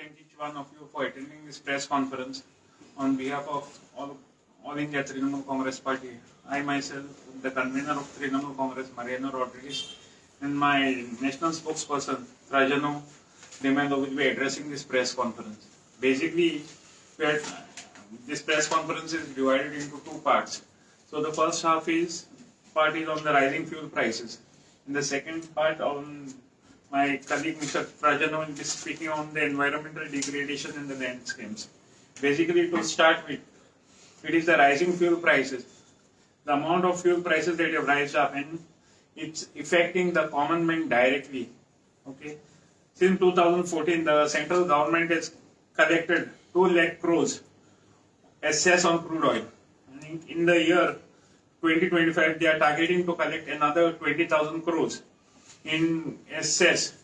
thank each one of you for attending this press conference on behalf of all India Trinamool Congress Party. I myself, the convener of Trinamool Congress, Mariano Rodriguez, and my national spokesperson, Trajano Demelo, will be addressing this press conference. Basically, this press conference is divided into two parts. So the first half is on the rising fuel prices, and the second part on my colleague Mr. Trajano will be speaking on the environmental degradation in the land schemes. Basically, to start with, it is the rising fuel prices. The amount of fuel prices that have risen up, and it's affecting the common man directly. Okay, since 2014, the central government has collected 2 lakh crores as cess on crude oil. And in the year 2025, they are targeting to collect another 20,000 crores in cess.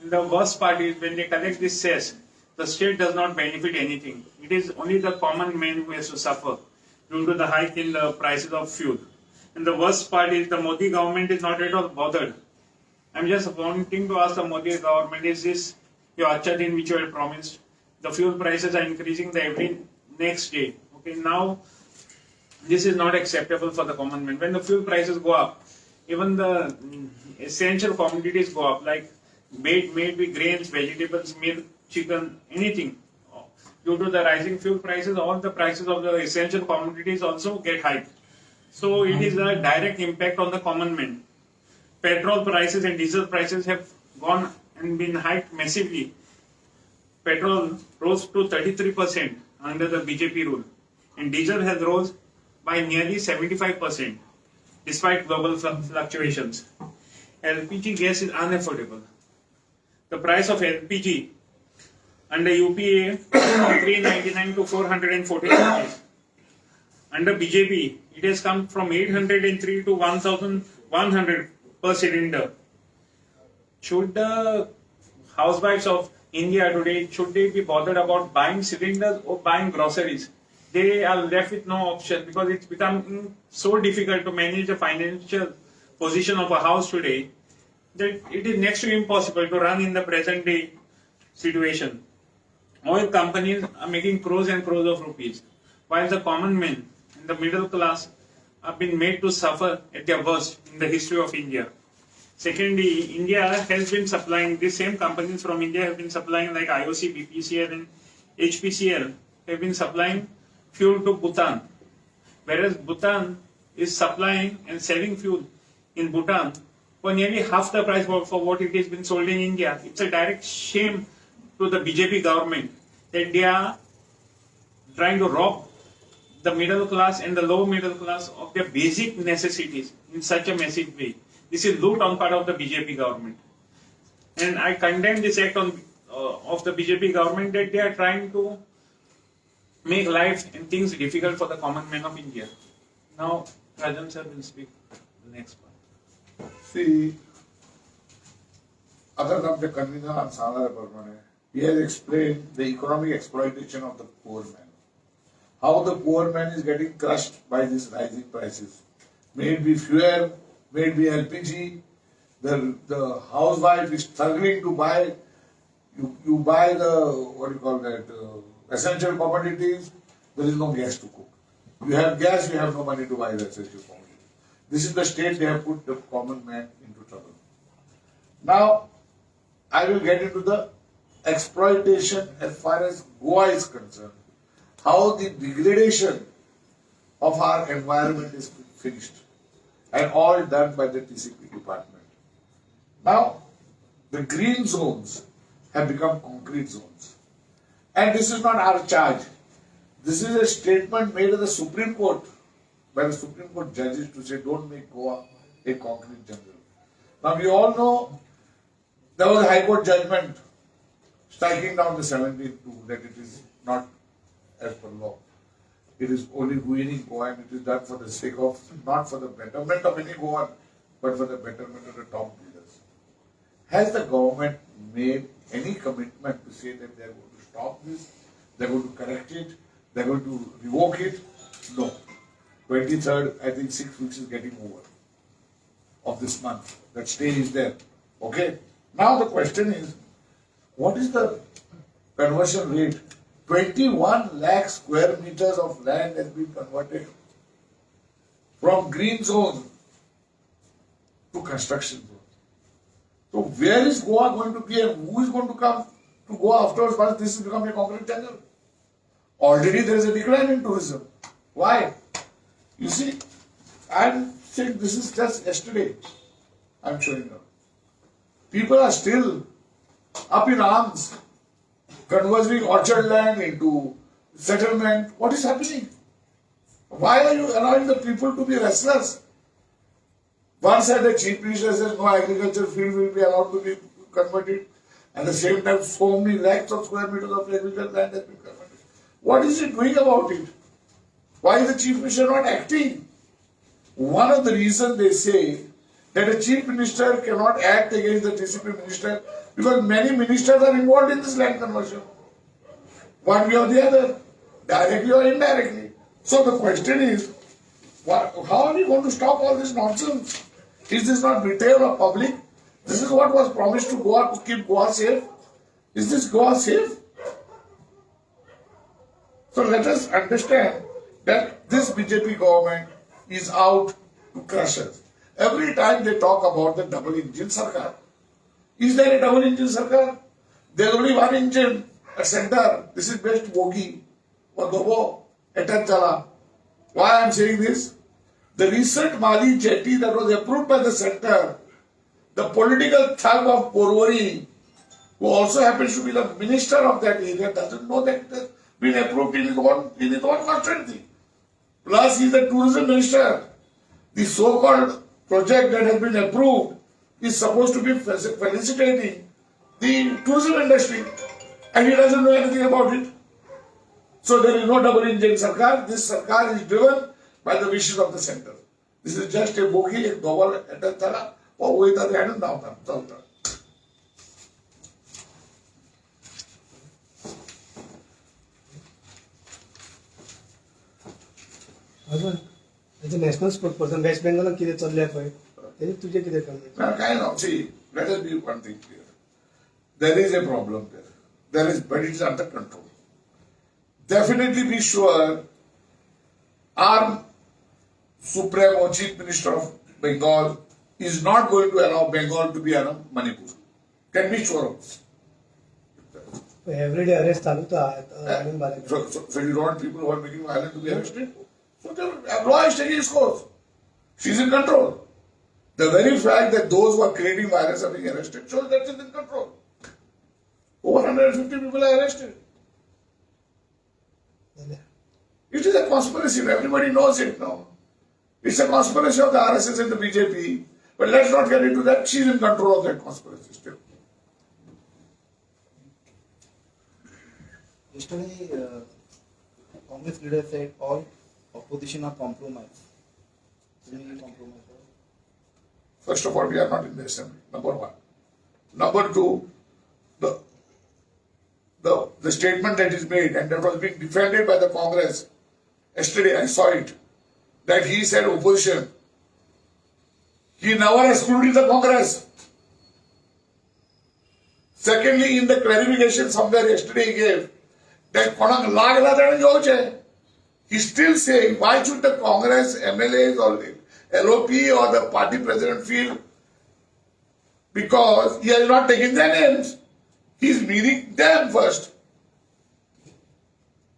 And the worst part is when they collect this cess, the state does not benefit anything. It is only the common man who has to suffer due to the hike in the prices of fuel. And the worst part is the Modi government is not at all bothered. I'm just wanting to ask the Modi government, is this your Acha Din which you had promised? The fuel prices are increasing every next day. Okay, now this is not acceptable for the common man. When the fuel prices go up, even the essential commodities go up, like may be grains, vegetables, milk, chicken, anything. Due to the rising fuel prices, all the prices of the essential commodities also get hiked. So it is a direct impact on the common man. Petrol prices and diesel prices have gone and been hiked massively. Petrol rose to 33% under the BJP rule, and diesel has rose by nearly 75% despite global fluctuations. LPG gas is unaffordable. The price of LPG under UPA from 399 to 414 rupees. Under BJP, it has come from 803 to 1,100 per cylinder. Should the housewives of India today, should they be bothered about buying cylinders or buying groceries? They are left with no option because it's become so difficult to manage the financial position of a house today that it is next to impossible to run in the present day situation. Oil companies are making crores and crores of rupees, while the common men and the middle class have been made to suffer at their worst in the history of India. Secondly, India has been supplying, these same companies from India have been supplying, like IOC, BPCL and HPCL have been supplying fuel to Bhutan, whereas Bhutan is supplying and selling fuel in Bhutan for nearly half the price for what it has been sold in India. It's a direct shame to the BJP government that they are trying to rob the middle class and the low middle class of their basic necessities in such a massive way. This is loot on part of the BJP government. And I condemn this act of the BJP government that they are trying to make life and things difficult for the common man of India. Now, Rajan sir will speak the next part. See, other than the convener and Sangha Parmane, he has explained the economic exploitation of the poor man. How the poor man is getting crushed by these rising prices. May it be fuel, may it be LPG, the housewife is struggling to buy, you buy the, essential commodities, there is no gas to cook. You have gas, you have no money to buy the essential commodities. This is the state they have put the common man into trouble. Now, I will get into the exploitation as far as Goa is concerned. How the degradation of our environment is finished and all done by the TCP department. Now, the green zones have become concrete zones. And this is not our charge. This is a statement made at the Supreme Court by the Supreme Court judges to say don't make Goa a concrete jungle. Now we all know there was a High Court judgment striking down the 17th that it is not as per law. It is only ruining Goa and it is done for the sake of, not for the betterment of any Goan, but for the betterment of the top leaders. Has the government made any commitment to say that they are going to stop this, they are going to correct it, they are going to revoke it? No. 23rd, I think 6 weeks is getting over of this month. That stay is there. Okay? Now the question is, what is the conversion rate. 21 lakh square meters of land has been converted from green zone to construction zone. So where is Goa going to be and who is going to come to Goa afterwards once this has become a concrete jungle? Already there is a decline in tourism. Why? You see, I'm saying this is just yesterday. I'm showing you. People are still up in arms, converting orchard land into settlement. What is happening? Why are you allowing the people to be restless? One side the chief minister says no agriculture field will be allowed to be converted. At the same time, so many lakhs of square meters of agricultural land has been converted. What is he doing about it? Why is the chief minister not acting? One of the reasons they say that a chief minister cannot act against the DCP minister because many ministers are involved in this land conversion. One way or the other, directly or indirectly. So the question is, how are we going to stop all this nonsense? Is this not betrayal of public? This is what was promised to Goa to keep Goa safe. Is this Goa safe? So let us understand that this BJP government is out to crush us. Every time they talk about the double engine sarkar. Is there a double engine sarkar? There is only one engine at center. This is best bogie or dobo etat chala. Why I am saying this? The recent Mali jetty that was approved by the center, the political thug of Porwari, who also happens to be the minister of that area, doesn't know that it has been approved in his own constituency. Plus, he is the tourism minister. The so-called project that has been approved is supposed to be felicitating the tourism industry, and he doesn't know anything about it. So there is no double engine sarkar. This sarkar is driven by the wishes of the center. This is just a bogie, a double etat chala, or with the hand down. As a national spokesperson, West Bengal किती चालले आहे त्याचे तुझे किती comment? Kind of, see, let us be one thing clear. There is a problem there. But it is under control. Definitely be sure our Supreme or Chief Minister of Bengal is not going to allow Bengal to be a Manipur. Can be sure of this. Every day arrest चालू तर So you don't want people who are making violence to be arrested? So the law is taking its course. She is in control. The very fact that those who are creating violence are being arrested shows that she is in control. Over 150 people are arrested. It is a conspiracy. Everybody knows it now. It's a conspiracy of the RSS and the BJP. But let's not get into that. She is in control of that conspiracy still. Yesterday, Congress leader said all opposition are compromised. First of all, we are not in the assembly. Number one. Number two, the statement that is made and that was being defended by the Congress. Yesterday, I saw it. That he said opposition. He never excluded the Congress. Secondly, in the clarification somewhere yesterday he gave that konak lagla then joche. He's still saying why should the Congress MLAs or the LOP or the party president feel because he has not taken their names. He's meaning them first.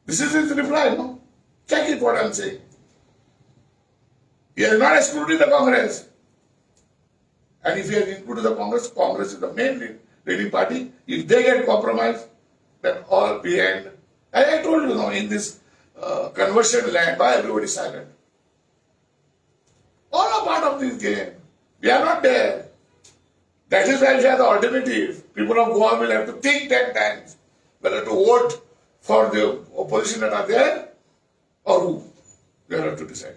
This is his reply, no? Check it what I'm saying. He has not excluded the Congress. And if he has included the Congress, Congress is the main leading party. If they get compromised, then all behind. And I told you, in this conversion land, why everybody is silent? All are part of this game. We are not there. That is why we have the alternative. People of Goa will have to think 10 times whether to vote for the opposition that are there or who. They will have to decide.